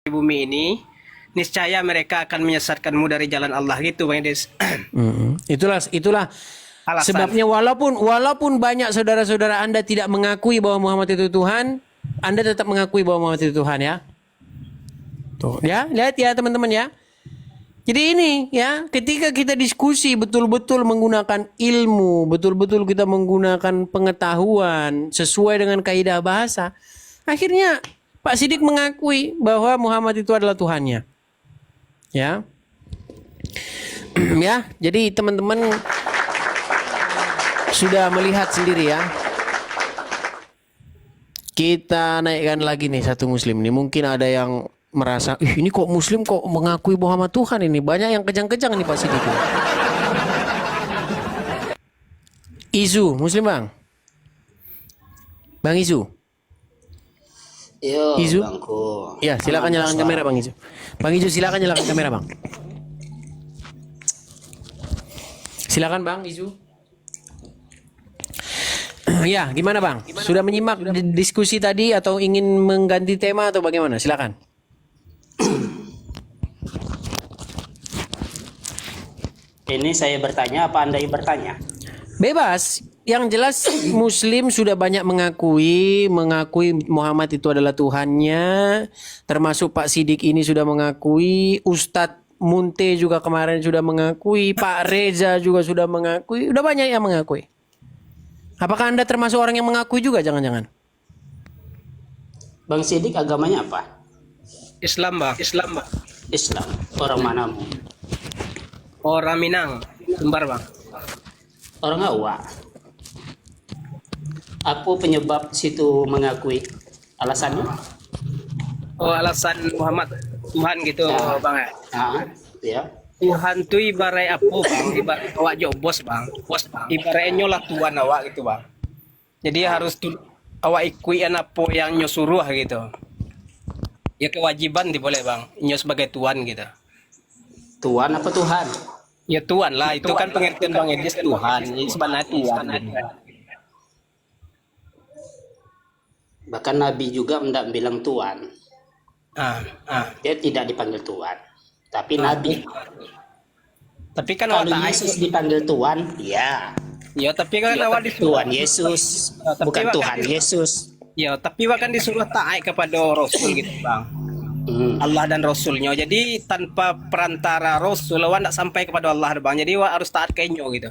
bumi ini, niscaya mereka akan menyesatkanmu dari jalan Allah gitu, Bang Edis. Itulah Alasan. sebabnya walaupun banyak saudara-saudara Anda tidak mengakui bahwa Muhammad itu Tuhan, Anda tetap mengakui bahwa Muhammad itu Tuhan ya. Tuh, ya, lihat ya teman-teman ya. Jadi ini ya, ketika kita diskusi betul-betul menggunakan ilmu, betul-betul kita menggunakan pengetahuan sesuai dengan kaidah bahasa, akhirnya Pak Siddiq mengakui bahwa Muhammad itu adalah Tuhannya. Ya. Ya, jadi teman-teman sudah melihat sendiri ya. Kita naikkan lagi nih satu muslim nih. Mungkin ada yang merasa, ini kok muslim kok mengakui Muhammad Tuhan ini. Banyak yang kejang-kejang nih Pak Siddiq. Izu, muslim Bang? Bang Izu? Yo, Izu? Bangku. Ya, silakan nyalakan kamera Bang Izu. Bang Izu silakan nyalakan kamera Bang. Silakan Bang Izu. Ya, gimana Bang? Sudah menyimak diskusi tadi atau ingin mengganti tema atau bagaimana? Silakan. Ini saya bertanya apa Anda yang bertanya? Bebas. Yang jelas Muslim sudah banyak mengakui Muhammad itu adalah Tuhannya. Termasuk Pak Siddiq ini sudah mengakui, Ustadz Munte juga kemarin sudah mengakui, Pak Reza juga sudah mengakui. Udah banyak yang mengakui. Apakah Anda termasuk orang yang mengakui juga jangan-jangan? Bang Siddiq agamanya apa? Islam, Bang. Islam. Orang manamu? Orang Minang, Sumbar, Bang. Orang Awak. Apa penyebab situ mengakui? Alasannya? Oh, alasan Muhammad Tuhan gitu, Ya. Bang. Ya. Tuhan tuh ibarat apa, Bang? Ibarat awak jo bos, Bang. Ibaratnya lah Tuhan awak gitu, Bang. Jadi harus awak ikutin apa yang nyo suruh gitu. Ya kewajiban boleh, Bang. Nyo sebagai Tuhan gitu. Tuhan apa Tuhan? Ya Tuhan lah, itu kan pengertian Bang Edis Tuhan. Jadi sebenarnya Tuhan. Bahkan Nabi juga tidak bilang Tuhan. Dia tidak dipanggil Tuhan. Tapi Nabi. Tapi kan Kalau awak Yesus dipanggil Tuhan, ya. ya tapi kan awak disuruh. Tuhan Yesus, Tapi bukan bahkan Tuhan Yesus. Ya, tapi bahkan disuruh taat kepada Rasul gitu, Bang. Allah dan Rasulnya. Jadi tanpa perantara Rasul, awak tidak sampai kepada Allah, Bang. Jadi awak harus taat ke Nyo gitu.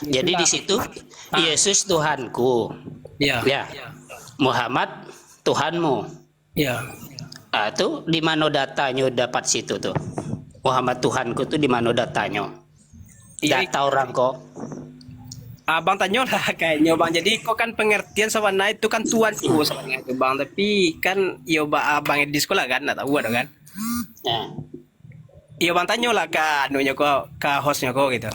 Jadi di situ Yesus Tuhanku, Ya. ya. Muhammad Tuhanmu. Ya. Itu di mana datanya dapat situ tuh? Muhammad Tuhanku tuh di mana datanya? Iya. Data orang kok. Abang tanya lah kayaknya, Bang. Jadi kok kan pengertian sawana itu kan Tuhan itu sebenarnya itu, Bang. Tapi kan ya abang di sekolah kan enggak tahu ada kan. Ya. Iya, Bang, tanya lah ke anunya kok, ke hostnya kok gitu.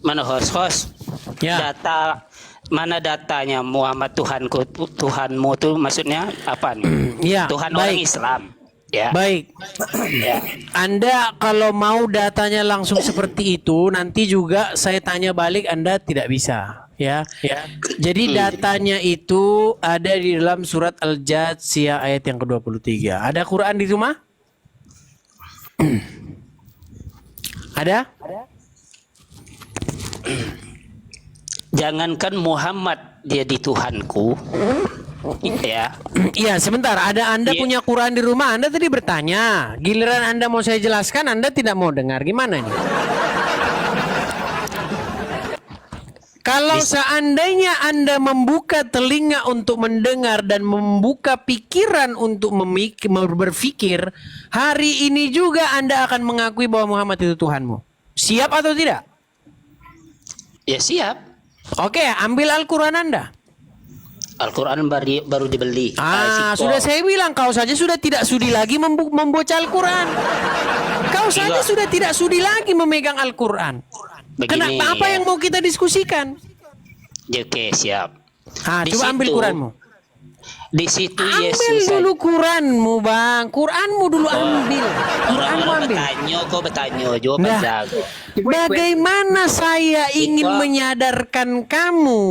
Mana host? Ya. Data mana datanya Muhammad Tuhanku, Tuhanmu tuh maksudnya apa nih? Ya, Tuhan baik. orang Islam. Ya. Baik. Ya. Anda kalau mau datanya langsung seperti itu, nanti juga saya tanya balik Anda tidak bisa, ya. Jadi datanya itu ada di dalam surat Al-Jathiyah ayat yang ke-23. Ada Quran di rumah? Ada? Jangankan Muhammad jadi Tuhanku. Ya. Iya, sebentar. Anda Iya. punya Quran di rumah. Anda tadi bertanya. Giliran Anda mau saya jelaskan, Anda tidak mau dengar. Gimana nih? Kalau seandainya Anda membuka telinga untuk mendengar dan membuka pikiran untuk berpikir, hari ini juga Anda akan mengakui bahwa Muhammad itu Tuhanmu. Siap atau tidak? Ya siap. Oke, ambil Al-Quran Anda. Al-Quran baru dibeli. Sudah saya bilang kau saja sudah tidak sudi lagi membaca Al-Quran. Kau saja sudah tidak sudi lagi memegang Al-Quran. Begini, Kenapa? Apa yang mau kita diskusikan? Oke, siap. Di Coba ambil situ- Quranmu. Di situ Ambil Yesus. dulu Quranmu, Bang. Quranmu dulu ambil. Quranmu Orang-orang ambil. kau bertanya, jawab Nah. jago. Bagaimana saya ingin Itu- menyadarkan kamu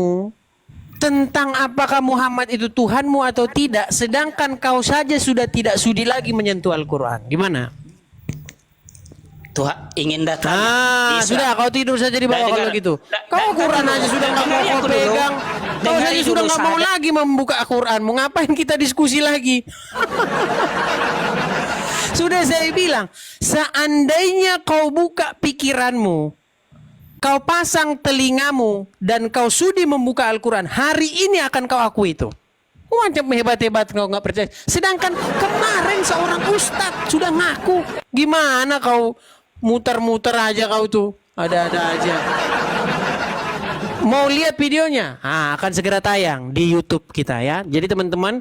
tentang apakah Muhammad itu Tuhanmu atau tidak, sedangkan kau saja sudah tidak sudi lagi menyentuh Al-Quran. Gimana? Tuhan ingin datang. Sudah kau tidur saja di bawah kalau gitu. Kau Quran aja sudah nggak mau kau pegang. Kau saja sudah nggak mau lagi membuka Quran. Mau ngapain kita diskusi lagi? Sudah saya bilang, seandainya kau buka pikiranmu, kau pasang telingamu, dan kau sudi membuka Al-Quran, hari ini akan kau akui itu. Macam hebat-hebat kau nggak percaya. Sedangkan kemarin seorang ustadz sudah ngaku. Gimana kau muter-muter aja kau tuh? Ada-ada aja. Mau lihat videonya? Akan segera tayang di YouTube kita ya. Jadi teman-teman,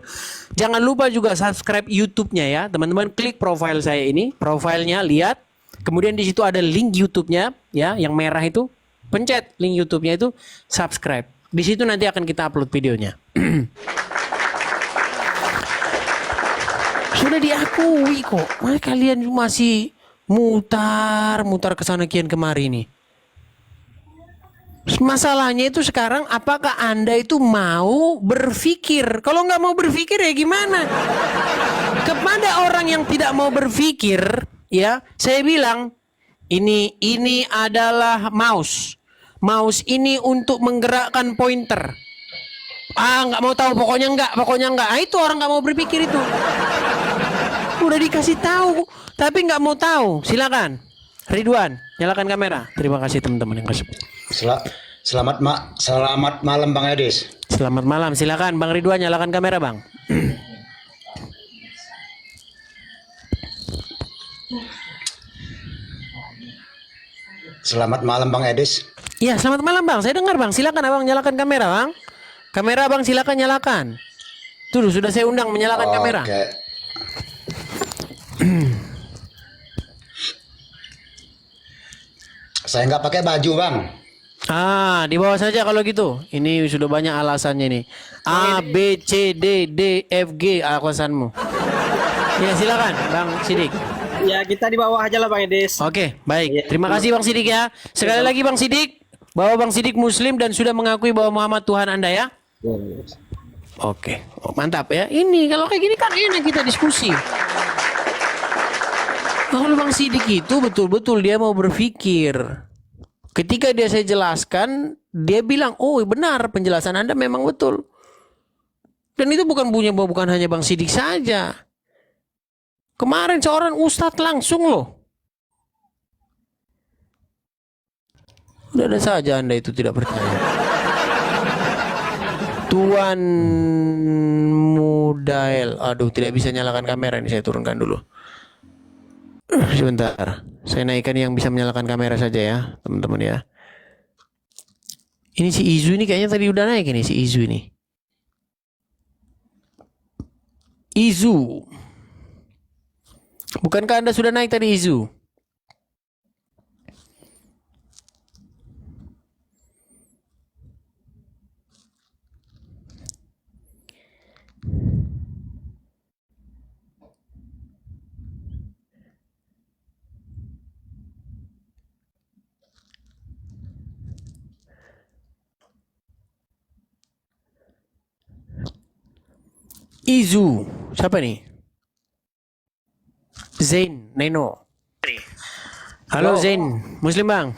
jangan lupa juga subscribe YouTube-nya ya. Teman-teman klik profile saya ini, profilnya lihat. Kemudian di situ ada link YouTube-nya ya, yang merah itu. Pencet link YouTube-nya itu, subscribe. Di situ nanti akan kita upload videonya. Sudah diakui kok. Maka kalian masih mutar ke sana kian kemari nih. Masalahnya itu sekarang, apakah Anda itu mau berpikir? Kalau nggak mau berpikir ya gimana? Kepada orang yang tidak mau berpikir, ya saya bilang ini adalah mouse. Mouse ini untuk menggerakkan pointer. Nggak mau tahu, pokoknya nggak. Itu orang nggak mau berpikir itu. Udah dikasih tahu, tapi nggak mau tahu. Silakan, Ridwan, nyalakan kamera. Terima kasih teman-teman yang kasih. Selamat malam Bang Edis. Selamat malam, silakan Bang Ridwan, nyalakan kamera Bang. Selamat malam Bang Edis. Iya, selamat malam Bang, saya dengar Bang. Silakan Abang nyalakan kamera Bang. Kamera Bang silakan nyalakan. Tuh sudah saya undang menyalakan kamera. Oke. Saya nggak pakai baju Bang. Di bawah saja kalau gitu. Ini sudah banyak alasannya nih. A, B, C, D, D, F, G alasanmu. Ya silakan Bang Sidik. Ya kita di bawah aja lah Bang Edis. Oke, baik. Terima kasih Bang Sidik ya. Sekali lagi Bang Sidik, bahwa Bang Sidik Muslim dan sudah mengakui bahwa Muhammad Tuhan Anda ya. Oke, mantap ya. Ini kalau kayak gini kan enak kita diskusi. Kalau Bang Sidik itu betul-betul dia mau berpikir. Ketika dia saya jelaskan, dia bilang, oh benar penjelasan Anda memang betul. Dan itu bukan hanya Bang Sidik saja. Kemarin seorang ustadz langsung loh. Udah saja Anda itu tidak percaya. Tuan Mudael. Aduh, tidak bisa nyalakan kamera ini, saya turunkan dulu. Sebentar, saya naikkan yang bisa menyalakan kamera saja ya, teman-teman ya. Ini si Izu ini kayaknya tadi udah naik ini si Izu ini. Izu. Bukankah Anda sudah naik tadi Izu? Izu, siapa nih? Zain, Neno. Halo Zain, Muslim Bang.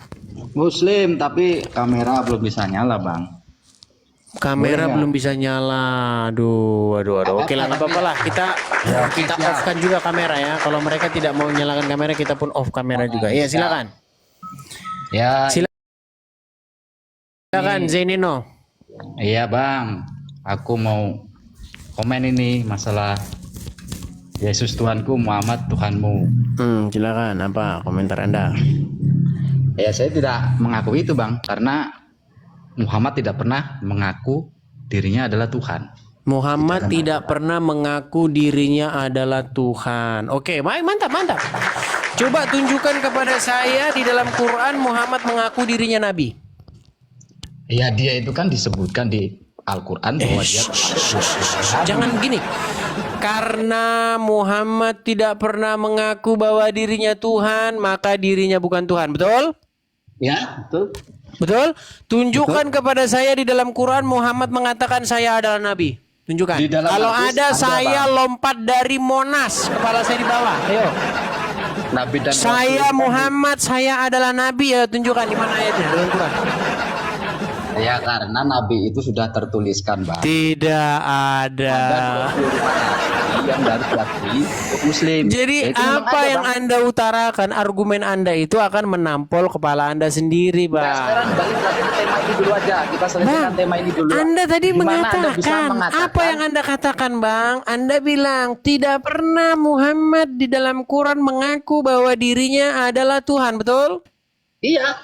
Muslim tapi kamera belum bisa nyala Bang. Kamera belum bisa nyala. Aduh. Oke lah, nggak apa-apa lah. Kita off kan juga kamera ya. Kalau mereka tidak mau nyalakan kamera, kita pun off kamera juga. Iya silakan. Ya. Silakan Zain Neno. Iya Bang, aku mau komen ini masalah Yesus Tuhanku, Muhammad Tuhanmu. Silakan, apa komentar Anda? Ya saya tidak mengaku itu Bang, karena Muhammad tidak pernah mengaku dirinya adalah Tuhan. Muhammad tidak pernah mengaku dirinya adalah Tuhan. Oke, baik, mantap. Coba tunjukkan kepada saya di dalam Quran Muhammad mengaku dirinya Nabi. Ya dia itu kan disebutkan di Al-Quran bahwa dia jangan begini. Karena Muhammad tidak pernah mengaku bahwa dirinya Tuhan, maka dirinya bukan Tuhan, betul? Ya, betul. Betul? Tunjukkan kepada saya di dalam Quran Muhammad mengatakan saya adalah nabi. Tunjukkan. Di dalam Kalau hadis ada ada, saya Bang. lompat dari Monas, kepala saya di bawah. Ayo. Nabi dan Saya Rasul. Muhammad, saya adalah nabi. Ya, tunjukkan di mana ayatnya dalam Quran. Ya karena nabi itu sudah tertuliskan, Bang. Tidak ada. Ada 25 nabi yang dari diakui untuk muslim. Jadi Ya, itu memang apa ada, yang Bang. Anda utarakan, argumen Anda itu akan menampol kepala Anda sendiri, Nah, Bang. sekarang balik lagi ke tema ini dulu aja. Kita selesaikan Bang, tema ini dulu. Anda tadi Gimana Anda bisa mengatakan, mengatakan apa yang Anda katakan, Bang? Anda bilang tidak pernah Muhammad di dalam Quran mengaku bahwa dirinya adalah Tuhan, betul? Iya.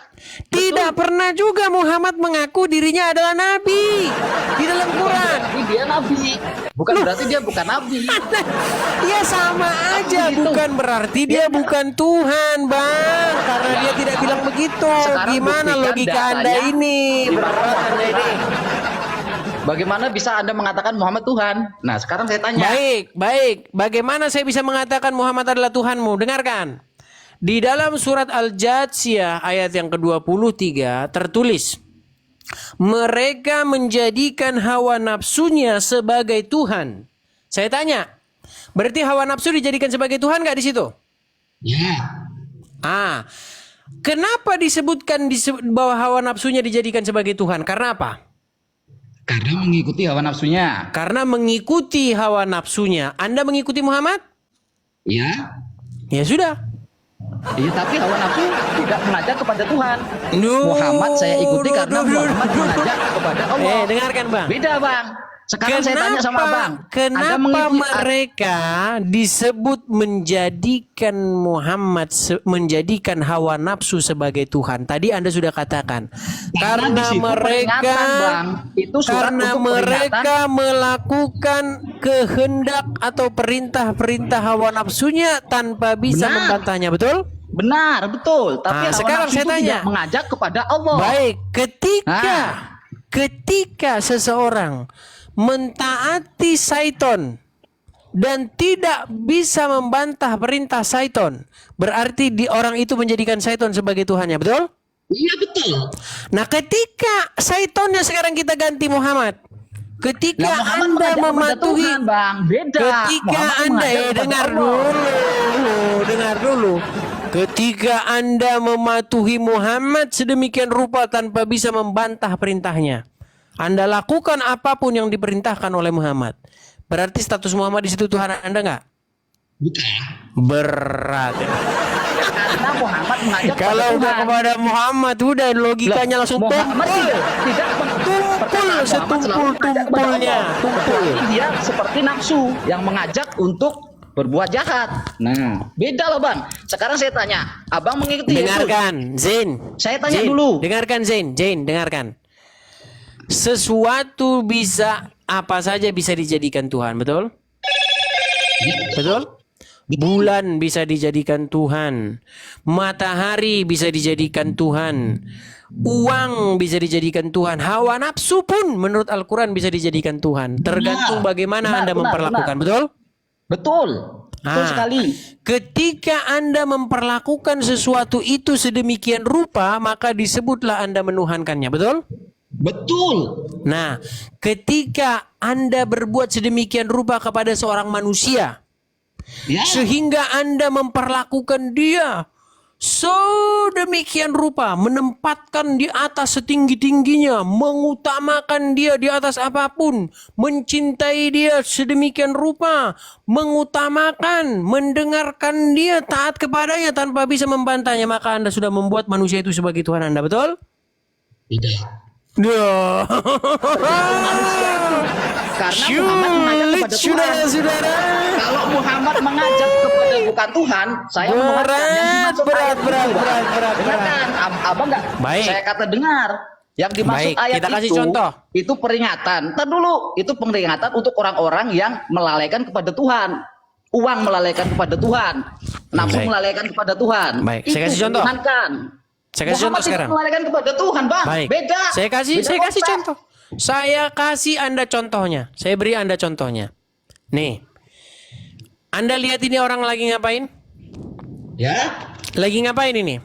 Tidak pernah juga Muhammad mengaku dirinya adalah nabi di dalam Quran. Berarti dia nabi. Bukan berarti dia bukan nabi. Ya sama aja, gitu. bukan berarti dia bukan Tuhan, Bang. Karena dia tidak bilang begitu. Sekarang Gimana buktikan logika Anda datanya. ini? Berat Anda ini. Bagaimana bisa Anda mengatakan Muhammad Tuhan? Nah, sekarang saya tanya. Baik. Bagaimana saya bisa mengatakan Muhammad adalah Tuhanmu? Dengarkan. Di dalam surat Al-Jathiyah ayat yang ke-23 tertulis, mereka menjadikan hawa nafsunya sebagai Tuhan. Saya tanya, berarti hawa nafsu dijadikan sebagai Tuhan nggak di situ? Ya. Kenapa disebutkan bahwa hawa nafsunya dijadikan sebagai Tuhan? Karena apa? Karena mengikuti hawa nafsunya. Karena mengikuti hawa nafsunya. Anda mengikuti Muhammad? Ya. Ya sudah. Iya, tapi hawa nafsu tidak mengajak kepada Tuhan. Duh, Muhammad saya ikuti karena duh, Muhammad duh. mengajak kepada Allah. Dengarkan, Bang. Beda, Bang. Sekarang saya tanya sama Bang. Anda Kenapa mengikuti mereka disebut menjadikan Muhammad menjadikan hawa nafsu sebagai Tuhan? Tadi Anda sudah katakan. Karena di situ mereka peringatan, Bang. Itu surat karena untuk mereka melakukan kehendak atau perintah-perintah hawa nafsunya tanpa bisa Benar. membantahnya, betul? Benar, betul. Tapi hawa sekarang nafsu saya itu tanya. tidak mengajak kepada Allah. Baik, ketika seseorang mentaati syaiton dan tidak bisa membantah perintah syaiton, berarti orang itu menjadikan syaiton sebagai Tuhannya, betul? Iya, betul. Nah, ketika syaitonnya sekarang kita ganti Muhammad, ketika Lah, Muhammad Anda mengajak kepada mematuhi, Tuhan, Bang. Beda. ketika Muhammad Anda mengajak kepada dengar Allah. dulu. Ketika Anda mematuhi Muhammad sedemikian rupa tanpa bisa membantah perintahnya, Anda lakukan apapun yang diperintahkan oleh Muhammad, berarti status Muhammad di situ Tuhan Anda nggak? Bukan. Berat. Karena Muhammad mengajak Kalau kepada udah Tuhan. kepada Muhammad udah logikanya langsung Muhammad tumpul. tidak Tumpul setumpul-tumpulnya. Tumpul. Dia seperti nafsu yang mengajak untuk berbuat jahat. Nah, beda loh, Bang. Sekarang saya tanya, Abang mengikuti Yesus? Dengarkan, Zain. Saya tanya Zain, dulu. Dengarkan, Zain. Dengarkan. Sesuatu bisa, apa saja bisa dijadikan Tuhan, betul? Betul? Bulan bisa dijadikan Tuhan. Matahari bisa dijadikan Tuhan. Uang bisa dijadikan Tuhan. Hawa nafsu pun menurut Al-Quran bisa dijadikan Tuhan. Tergantung bagaimana Anda memperlakukan, betul? Betul. Betul sekali. Ketika Anda memperlakukan sesuatu itu sedemikian rupa, maka disebutlah Anda menuhankannya, betul? Betul. Nah, ketika Anda berbuat sedemikian rupa kepada seorang manusia, Ya. sehingga Anda memperlakukan dia sedemikian rupa, menempatkan di atas setinggi-tingginya, mengutamakan dia di atas apapun, mencintai dia sedemikian rupa, mengutamakan, mendengarkan dia, taat kepadanya tanpa bisa membantahnya, maka Anda sudah membuat manusia itu sebagai Tuhan Anda, betul? Tidak. Ya. Karena Muhammad mengajak kepada Tuhan. Saudara-saudara. Kalau Muhammad mengajak kepada bukan Tuhan, saya menguatkan yang dimaksud ayat itu. Berat. Dengarkan, Abang nggak? Baik. Saya kata dengar. Yang dimaksud Baik, ayat kita kasih itu, contoh. itu peringatan. Ntar dulu, itu peringatan untuk orang-orang yang melalaikan kepada Tuhan. Uang melalaikan kepada Tuhan. Nafsu Baik. melalaikan kepada Tuhan. Baik, saya Itu kasih contoh. diingatkan. Saya kasih contoh Muhammad sekarang. tidak melalaikan kepada Tuhan, Bang. Baik. Beda. Saya kasih Beda konteks. contoh. Saya kasih Anda contohnya. Saya beri Anda contohnya. Nih. Anda lihat ini orang lagi ngapain? Ya. Lagi ngapain ini?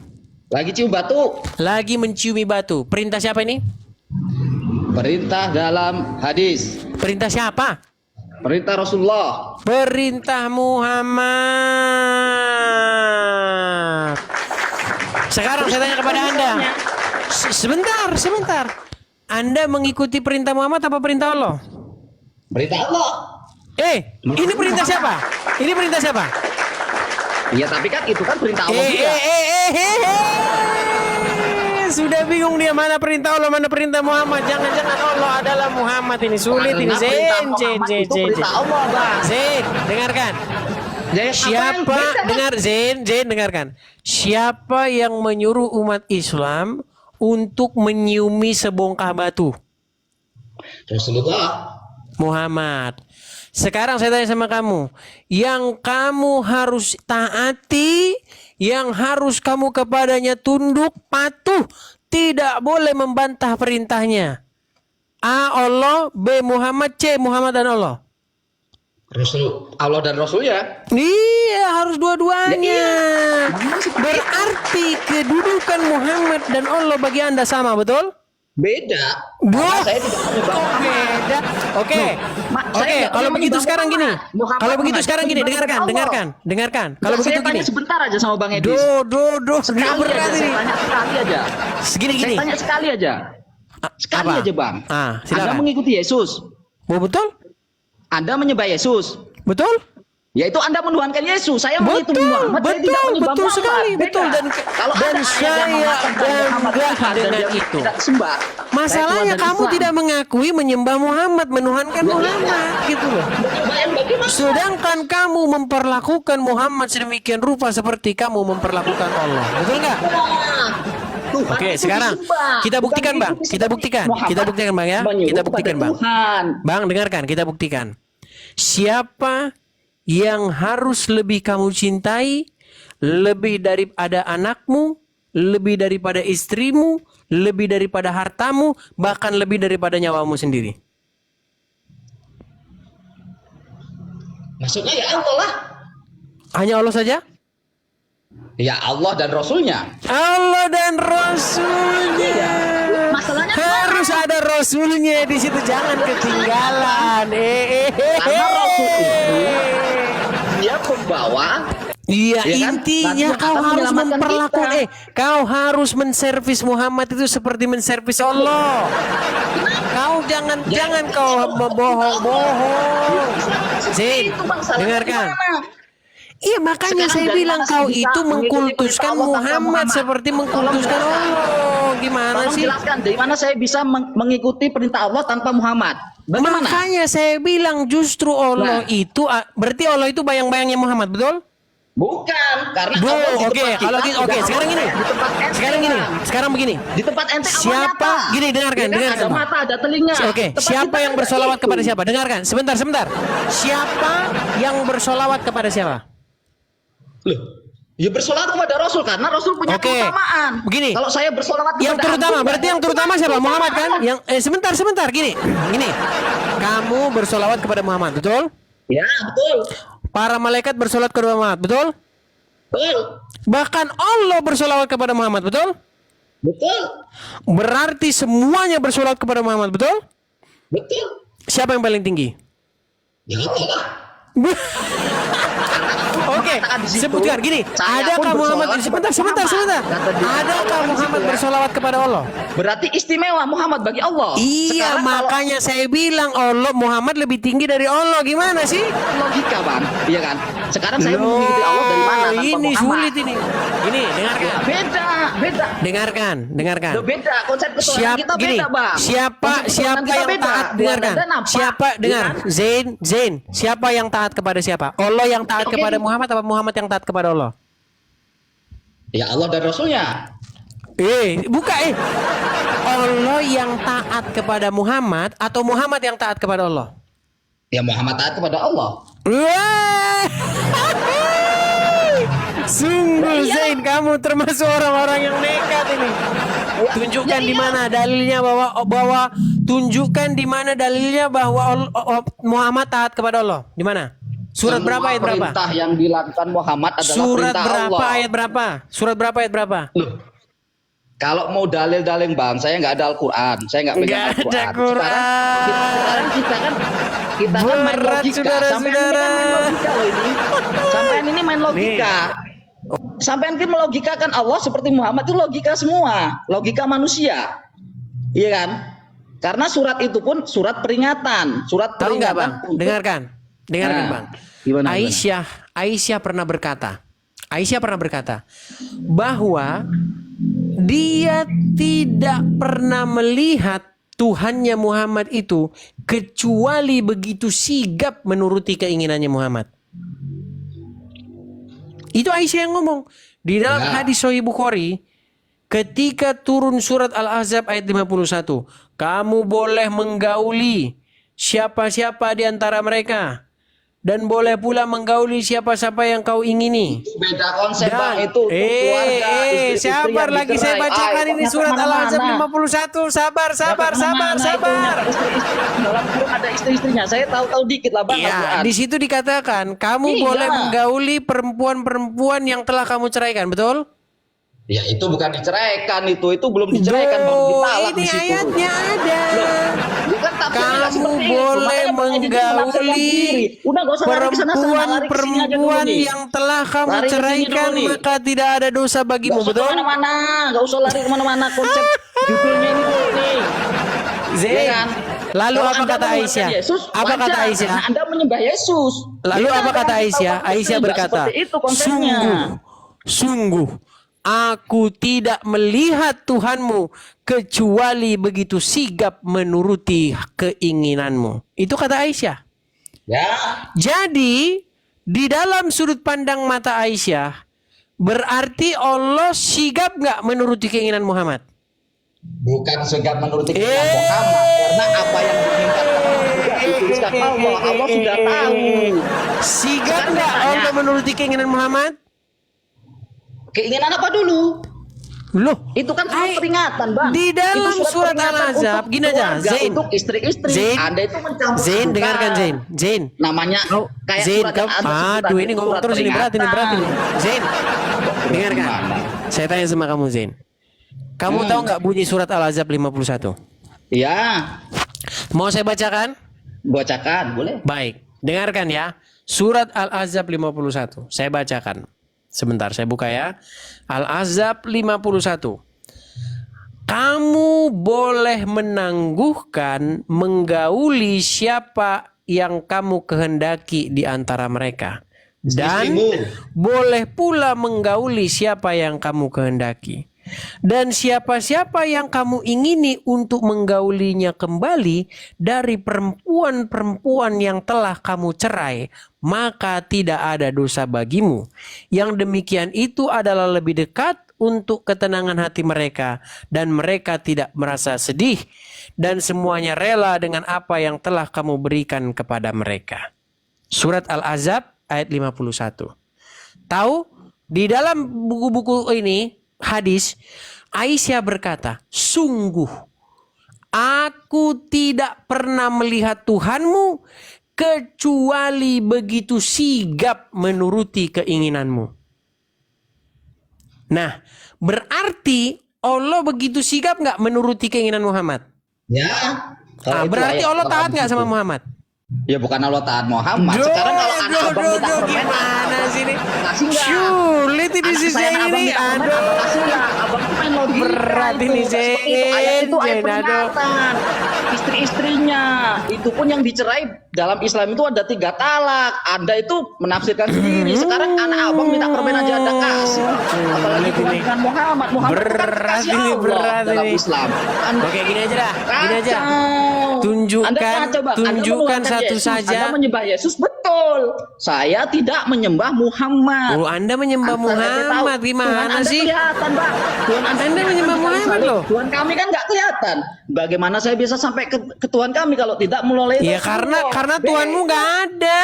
Lagi cium batu. Lagi menciumi batu. Perintah siapa ini? Perintah dalam hadis. Perintah siapa? Perintah Rasulullah. Perintah Muhammad. Sekarang saya tanya kepada Anda. Sebentar. Anda mengikuti perintah Muhammad apa perintah Allah? Perintah Allah. Ini perintah siapa? Ini perintah siapa? Iya, tapi kan itu kan perintah Allah juga. Sudah bingung dia mana perintah Allah, mana perintah Muhammad. Jangan-jangan Allah adalah Muhammad ini. Sulit ini. Zain. Perintah Allah, Bang. Zain, dengarkan. Siapa dengar Zain dengarkan. Siapa yang menyuruh umat Islam untuk menyiumi sebongkah batu? Rasulullah. Muhammad. Sekarang saya tanya sama kamu, yang kamu harus taati, yang harus kamu kepadanya tunduk, patuh, tidak boleh membantah perintahnya. A. Allah, B. Muhammad, C. Muhammad dan Allah. Rasul, Allah dan Rasulnya. Iya, harus dua-duanya. Berarti kedudukan Muhammad dan Allah bagi Anda sama, betul? Beda. Wah, Saya tidak menyembah beda. Oke. Kalau begitu sekarang gini. Kalau begitu sekarang gini, dengarkan. Kalau begitu saya gini. tanya sebentar aja sama Bang Edis. Nggak berat Saya ini. tanya sekali aja. Segini. Saya tanya sekali aja. Sekali Apa? aja, Bang. Silakan. Anda mengikuti Yesus. Oh, betul? Anda menyembah Yesus. Betul? Yaitu Anda menuhankan Yesus. Saya mengikuti Muhammad. Saya tidak menyembah betul Muhammad. sekali, Beda. betul. Kalau Dan ada ayat yang saya mengatakan Muhammad bangga Tuhan dan dengan dia itu. tidak disembah, Masalahnya saya keluar dari kamu Islam. tidak mengakui menyembah Muhammad, menuhankan Muhammad, gitu loh. Bagaimana? Sedangkan kamu memperlakukan Muhammad sedemikian rupa seperti kamu memperlakukan Allah. Betul nggak? Tuhan Oke, itu sekarang disembah. kita buktikan, Bukan Bang. diikuti Kita seperti buktikan. Muhammad Kita buktikan, Bang ya. menyuruh Kita buktikan, kepada Bang. Tuhan. Bang, dengarkan, kita buktikan. Siapa yang harus lebih kamu cintai, lebih daripada anakmu, lebih daripada istrimu, lebih daripada hartamu, bahkan lebih daripada nyawamu sendiri? Maksudnya ya Allah lah. Hanya Allah saja? Ya Allah dan Rasulnya. Allah dan Rasulnya. Masalahnya Harus ada Rasulnya di situ, jangan ketinggalan. Karena Rasul itu dia pembawa. Iya, Ya kan? intinya Nanti kau akan harus menyelamatkan memperlakukan kita. kau harus menservis Muhammad itu seperti menservis Allah. Kau jangan kau bohong-bohong. Zain, dengarkan. Iya, makanya Sekarang saya dari bilang mana kau saya bisa itu mengikuti mengkultuskan perintah Allah tanpa Muhammad Muhammad? seperti mengkultuskan Allah. Gimana Tolong sih? jelaskan dari mana saya bisa mengikuti perintah Allah tanpa Muhammad. Bagaimana? Makanya saya bilang justru Allah Nah. itu berarti Allah itu bayang-bayangnya Muhammad, betul? Bukan, karena Allah di Oke, tempat kalau kita gitu, sudah oke, sekarang gini. di tempat ente, Sekarang begini. Di tempat ente Allah Siapa? nyata. Gini, dengarkan, Ya kan? dengarkan. Ada mata, ada telinga. Oke, Tempat siapa kita yang ada bersolawat itu. kepada siapa? Dengarkan, sebentar. Siapa yang bersolawat kepada siapa? Loh, ya bersolawat kepada Rasul karena Rasul punya Oke. keutamaan. Begini. Kalau saya bersolawat kepada Yang terutama, Abdullah, berarti yang terutama siapa? Muhammad kan? Yang sebentar, gini. Kamu bersolawat kepada Muhammad, betul? Ya, betul. Para malaikat bersolawat kepada Muhammad, betul? Betul. Bahkan Allah bersolawat kepada Muhammad, betul? Betul. Berarti semuanya bersolawat kepada Muhammad, betul? Betul. Siapa yang paling tinggi? Ya Allah. Oke, Katakan di situ, sebutkan gini. saya pun Adakah Muhammad bersolawat sebentar. kepada Muhammad. Kata dia, Adakah di Muhammad situ ya. bersolawat kepada Allah? Berarti istimewa Muhammad bagi Allah. Iya, Sekarang kalau makanya saya bilang Allah Muhammad lebih tinggi dari Allah. Gimana sih? logika, Bang. Iya kan? Sekarang saya mau mengikuti Allah dari mana tanpa Ini Muhammad? sulit ini. Ini dengarkan. Beda. Dengarkan. Loh, beda. Konsep ketuhanan Siapa kita gini? beda, Bang. Siapa Konsep ketuhanan kita yang beda. taat? Tuhan Dengarkan. dan apa? Siapa dengar? Iya kan? Zain. Siapa yang taat kepada siapa? Allah yang taat Oke. kepada Muhammad atau Muhammad yang taat kepada Allah? Ya Allah dan Rasulnya. Buka Allah yang taat kepada Muhammad atau Muhammad yang taat kepada Allah? Ya Muhammad taat kepada Allah. Wah. Sungguh Zain, kamu termasuk orang-orang yang nekat ini. Tunjukkan di mana dalilnya bahwa tunjukkan di mana dalilnya bahwa Muhammad taat kepada Allah. Di mana? Surat berapa ayat berapa? Perintah yang dilakukan Muhammad adalah Surat perintah berapa Allah. ayat berapa? Surat berapa ayat berapa? Loh, Kalau mau dalil-dalil bang, saya nggak ada Al-Quran, saya nggak pegang Nggak ada Al-Quran. Sekarang kita kan main Berat, logika. saudara-saudara. Sampai ini main logika. Sampai ini melogikakan Allah seperti Muhammad itu logika semua, logika manusia, iya kan? Karena surat itu pun surat peringatan, surat Tahu nggak peringatan. bang? Dengarkan bang. Gimana? Aisyah pernah berkata bahwa dia tidak pernah melihat Tuhannya Muhammad itu kecuali begitu sigap menuruti keinginannya Muhammad. Itu Aisyah yang ngomong. Di dalam hadis Sahih Bukhari, ketika turun surat Al-Ahzab ayat 51, kamu boleh menggauli siapa-siapa di antara mereka. Dan boleh pula menggauli siapa-siapa yang kau ingini. Beda konsep bang itu keluarga, istri-istri sabar yang lagi saya dicerai. bacakan ini surat Al-Ahzab 51. Sabar. Dalam Quran ada istri-istrinya. Saya tahu dikit lah bang. Iya, di situ dikatakan kamu Iya. boleh menggauli perempuan-perempuan yang telah kamu ceraikan, betul? Ya itu bukan diceraikan, itu belum diceraikan bang, ditalak ini di situ. ayatnya ada. Bukan tafsirnya Kamu seperti itu. boleh Makanya Bang Edi itu menafsirkan menggauli sendiri. Udah gak usah lari ke sana, lari ke sini aja dulu perempuan nih. yang telah kamu Lari ke sini ceraikan, dulu nih. maka tidak ada dosa bagimu, Gak usah betul? kemana-mana, gak usah lari kemana-mana. Konsep judulnya ini dulu nih. Zain. Iya kan? Lalu Kalau apa Anda kata menyembah Aisyah? Yesus, Apa wajar, kata Aisyah? karena Anda menyembah Yesus. Lalu Dia apa kan kata orang Aisyah? kita Aisyah nggak berkata, seperti itu konsepnya. sungguh, aku tidak melihat Tuhanmu kecuali begitu sigap menuruti keinginanmu. Itu kata Aisyah. Ya, Jadi, di dalam sudut pandang mata Aisyah, berarti Allah sigap nggak menuruti keinginan Muhammad? bukan segala menuruti keinginan Muhammad, karena apa yang diinginkan Muhammad juga dituliskan Allah. Allah sudah tahu. Sigap Sekarang nggak saya tanya. Allah menuruti keinginan Muhammad? Keinginan apa dulu? Loh, Itu kan surat peringatan, Bang. di dalam Itu surat peringatan Al-Ahzab, untuk gini aja, keluarga, Zain. untuk istri-istri. Zain. Anda itu mencampur Zain, adukan. dengarkan Zain. Namanya kayak Zain, surat yang Anda sebut aduh tadi, ini ngomong surat terus ini berat peringatan. ini. Zain, dengarkan. Gimana? Saya tanya sama kamu Zain. Kamu tahu nggak bunyi surat Al-Ahzab 51? Iya, Mau saya bacakan? bacakan, boleh. Baik, dengarkan ya. Surat Al-Ahzab 51. Saya bacakan. Sebentar, saya buka ya. Al-Ahzab 51. Kamu boleh menangguhkan, menggauli siapa yang kamu kehendaki di antara mereka. Dan boleh pula menggauli siapa yang kamu kehendaki. Dan siapa-siapa yang kamu ingini untuk menggaulinya kembali dari perempuan-perempuan yang telah kamu cerai, maka tidak ada dosa bagimu. Yang demikian itu adalah lebih dekat untuk ketenangan hati mereka, dan mereka tidak merasa sedih, dan semuanya rela dengan apa yang telah kamu berikan kepada mereka. Surat Al-Ahzab ayat 51. Tahu, di dalam buku-buku ini hadis, Aisyah berkata, sungguh aku tidak pernah melihat Tuhanmu kecuali begitu sigap menuruti keinginanmu. Nah, berarti Allah begitu sigap nggak menuruti keinginan Muhammad? Ya. Nah, berarti Allah taat nggak sama Muhammad? Ya bukan Allah taat Muhammad. Sekarang kalau anak abang minta permen, gimana sih ini? kasih nggak? Sulit ini Anak sih saya Zain abang ini. minta permen, Aduh. kasih nggak? Abang tuh main logika. Berat itu. ini, Nggak seperti itu. Ayat itu ayat Zain, peringatan. Istri-istrinya itu pun yang dicerai dalam Islam itu ada 3 talak. Anda itu menafsirkan sendiri. Sekarang anak abang minta permen aja ada kasih. Apalagi Sulit ini. dengan Muhammad. Muhammad itu kan Berat kasih ini, Allah berat dalam ini. Islam. Anda Oke, gini aja dah. Gini aja. kacau. Tunjukkan- Anda kacau, Bang. Anda tunjukkan menuhankan satu Yesus. saja. Anda menyembah Yesus, betul. Saya tidak menyembah Muhammad. Oh, Anda menyembah Muhammad gimana Tuhan sih? Anda kelihatan, Bang. Tuhan Anda Anda menyembah Muhammad loh. Tuhan kami kan nggak kelihatan. Bagaimana saya bisa sampai ke Tuhan kami kalau tidak melalui Ya Rasulullah? karena Tuhanmu nggak ada.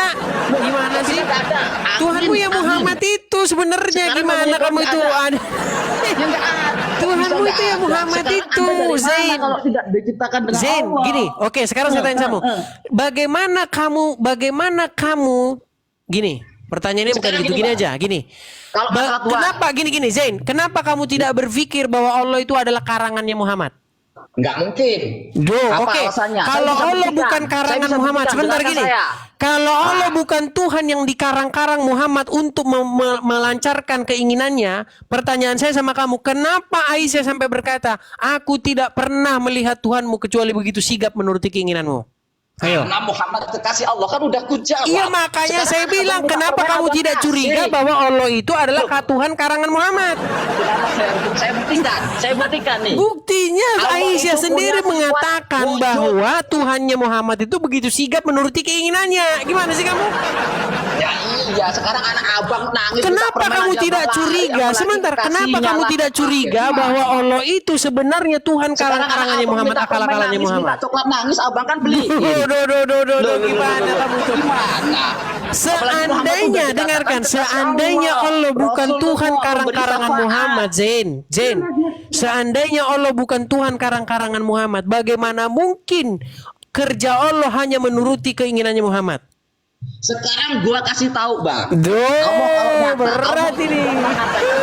Gimana sih? Nggak ada. Amin, Tuhanmu ya amin. Muhammad itu sebenarnya Sekarang gimana ngomongin kamu nggak itu ada. ada? Ya nggak ada. Tuhanmu Bisa itu nggak ya ada. Muhammad Sekarang itu, Anda dari mana Zain. kalau tidak diciptakan dengan Zain, Allah? gini, oke sekarang saya tanya sama, bagaimana kamu, gini, Pertanyaannya bukan Sekarang gitu, gini, gini Bang. aja, gini. Kalau masalah Tuhan, Kenapa gini Zain? Kenapa kamu tidak berpikir bahwa Allah itu adalah karangannya Muhammad? nggak mungkin. Apa Oke. alasannya? Saya Kalau bisa Allah buktikan. bukan Saya karangan bisa Muhammad, buktikan, sebentar dengarkan gini. saya. Kalau Allah bukan Tuhan yang dikarang-karang Muhammad untuk melancarkan keinginannya, pertanyaan saya sama kamu, kenapa Aisyah sampai berkata, aku tidak pernah melihat Tuhanmu kecuali begitu sigap menuruti keinginanmu? Ayo. Karena Muhammad kekasih Allah kan udah ku jawab. Iya, makanya Sekarang saya bilang, ada kenapa beberapa kamu tidak kasih. curiga bahwa Allah itu adalah Tuhan karangan Muhammad? Kenapa saya buktikan? Saya buktikan nih. Buktinya Allah Aisyah itu sendiri punya mengatakan wujud. bahwa Tuhannya Muhammad itu begitu sigap menuruti keinginannya. Gimana sih kamu? Ya iya, sekarang anak abang nangis. Kenapa minta permen kamu aja tidak malah, curiga? apalagi Sebentar, kenapa kasihnya kamu lah. tidak curiga Gimana? bahwa Allah itu sebenarnya Tuhan Sekarang anak karangannya abang Muhammad, minta permen akal-akalannya nangis, Muhammad? minta coklat nangis, abang kan beli. Doh, gimana kamu tuh? Gimana? Seandainya, dengarkan, seandainya Allah bukan Tuhan karang-karangan Muhammad, Zain, seandainya Allah bukan Tuhan karang-karangan Muhammad, bagaimana mungkin kerja Allah hanya menuruti keinginannya Muhammad? Sekarang gua kasih tahu, Bang. Doh, berat ini.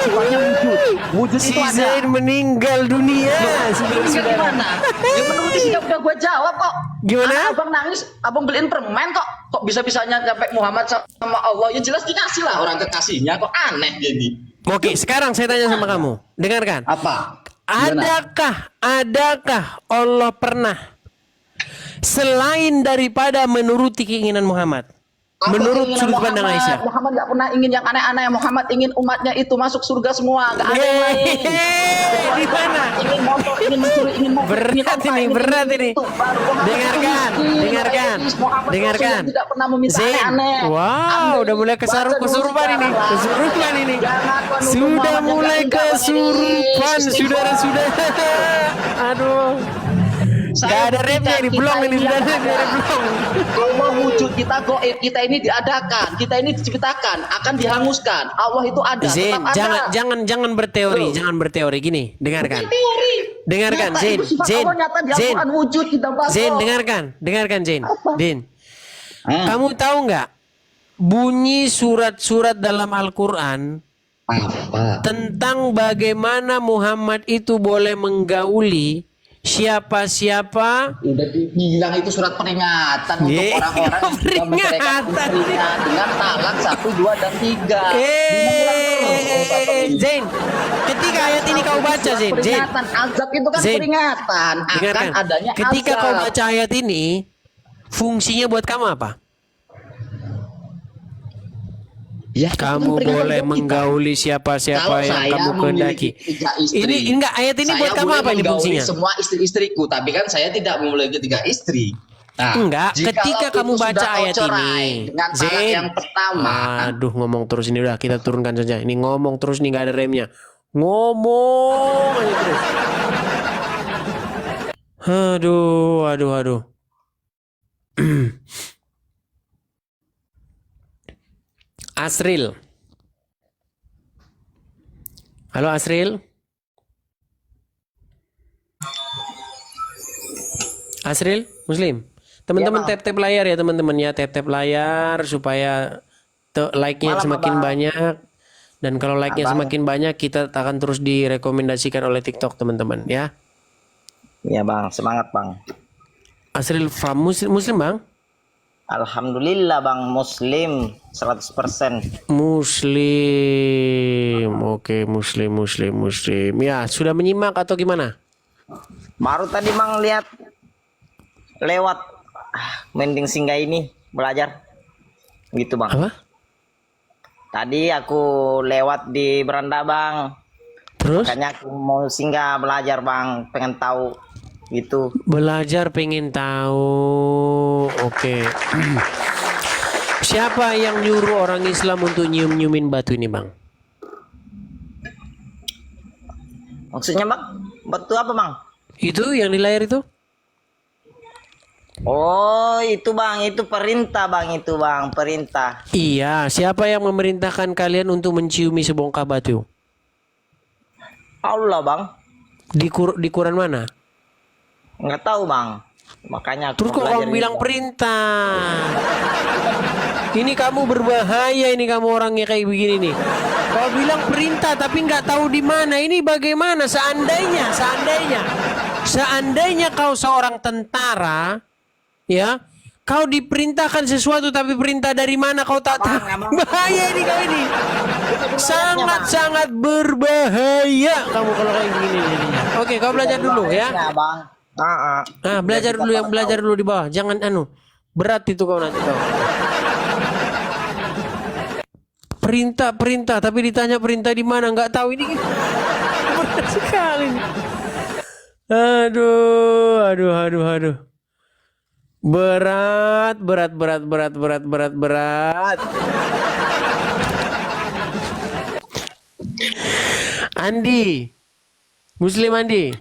Sifatnya wujud. Wujud Si itu ada. Zain meninggal dunia. Wujudnya gimana? Ya menuruti sikap udah gua jawab kok. Gimana? Anak abang nangis, abang beliin permen kok. Kok bisa-bisanya sampai Muhammad sama Allah? Ya jelas dikasih lah orang kekasihnya. Kok aneh jadi. Oke, sekarang saya tanya sama kamu. Dengarkan. Apa? Gimana? Adakah Allah pernah selain daripada menuruti keinginan Muhammad? Apa Menurut keinginan sudut pandang Muhammad? Aisyah. Muhammad nggak pernah ingin yang aneh-aneh. Muhammad ingin umatnya itu masuk surga semua. Nggak ada yang lain. Di mana? Ingin motor, ingin mencuri, ingin mobil, Berat ingin apa, ini, ingin berat itu. ini. Baru Muhammad Dengarkan, itu miskin, dengarkan, etis. Muhammad dengarkan. Rasul yang tidak pernah meminta Zain, aneh-aneh. wow, Anda udah mulai baca dulu kesurupan ini, sekarang lah. kesurupan ini. Jangan menuduh Sudah Muhammad yang mulai enggak, Bang kesurupan, Eris. saudara-saudara. Aduh. Gak ada remnya ini, belum ini, sudah ada belum. Allah wujud, kita goib, kita ini diadakan, kita ini diciptakan, akan dihanguskan. Allah itu ada, Zain, tetap ada. jangan berteori, Tuh. jangan berteori gini, dengarkan. Bukan teori. Dengarkan, Nyata, Zain, itu sifat Zain, Allah nyata di Zain. Al-Quran, wujud kita bahas. Zain, dengarkan Zain. Apa? Din, Ah. kamu tahu nggak bunyi surat-surat dalam Al-Quran Apa? tentang bagaimana Muhammad itu boleh menggauli siapa-siapa? Udah dibilang itu surat peringatan untuk Ye, orang-orang yang sudah menceraikan peringatan. istrinya dengan talak 1, 2, dan 3. Zain, ketika ayat ini kau baca, Zain, Peringatan azab itu kan Zain, peringatan akan dengarkan. adanya Ketika azab. kau baca ayat ini, fungsinya buat kamu apa? Ya, itu kan Kamu peringatan boleh untuk kita. menggauli siapa-siapa Kalau yang saya kamu kehendaki. memiliki 3 istri, Ini enggak, ayat ini saya buat kamu boleh apa ini menggauli fungsinya? semua istri-istriku, tapi kan saya tidak memiliki 3 istri. Nah, Enggak, jikalau ketika itu kamu sudah baca kau ayat cerai ini, dengan talak Zain. yang pertama, Aduh, ngomong terus ini udah kita turunkan saja. Ini ngomong terus nih nggak ada remnya. Ngomong aja terus. Aduh. Asril. Halo Asril. Asril, Muslim. Teman-teman tap-tap layar ya teman-teman ya, tap-tap layar supaya like-nya semakin banyak. Dan kalau like-nya semakin banyak, kita akan terus direkomendasikan oleh TikTok teman-teman ya. Iya bang, semangat bang. Asril from Muslim bang? Alhamdulillah bang, Muslim 100%. Muslim, oke Muslim. Ya sudah menyimak atau gimana? Baru tadi bang lihat lewat mending singgah ini belajar, gitu bang. Apa? Tadi aku lewat di beranda bang, Terus? makanya aku mau singgah belajar bang, pengen tahu gitu. Belajar pengen tahu. Oke. Siapa yang nyuruh orang Islam untuk nyium-nyiumin batu ini bang? Maksudnya bang, batu apa bang? Itu yang di layar itu? Oh itu bang, itu perintah bang, itu bang, perintah. Iya, siapa yang memerintahkan kalian untuk menciumi sebongkah batu? Allah bang, Di Quran mana? nggak tahu bang, makanya aku Terus mau kok belajar kamu ini, bilang Bang. perintah? Ini kamu berbahaya, ini kamu orangnya kayak begini nih. Kau bilang perintah tapi nggak tahu di mana. Ini bagaimana? Seandainya kau seorang tentara, ya, kau diperintahkan sesuatu tapi perintah dari mana kau tak tahu. Bahaya ini kau ini. Sangat-sangat berbahaya kamu kalau kayak begini jadinya. Oke, kau belajar dulu ya. Bang. Belajar dulu yang belajar dulu di bawah. Jangan berat itu kau nanti kau. Perintah tapi ditanya perintah di mana nggak tahu ini. Berat sekali. Aduh. Berat. Andi. Muslim Andi.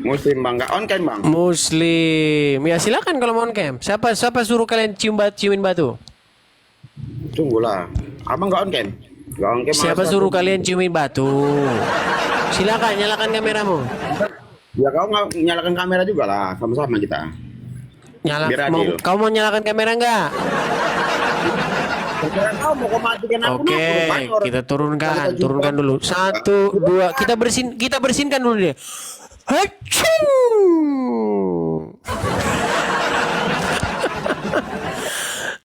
Muslim bang, nggak on cam bang. Muslim. Ya silakan kalau mau on cam. Siapa suruh kalian ciumin batu? Tunggulah, abang nggak on cam. Nggak on cam. Siapa suruh kalian ciumin batu? Silakan nyalakan kameramu. Ya kau nggak nyalakan kamera juga lah, sama-sama kita. Biar adil. Kau mau nyalakan kamera enggak? Kau mau kau matikan aku? Oke, kita turunkan dulu. 1, 2, kita bersihkan dulu dia. Hacung!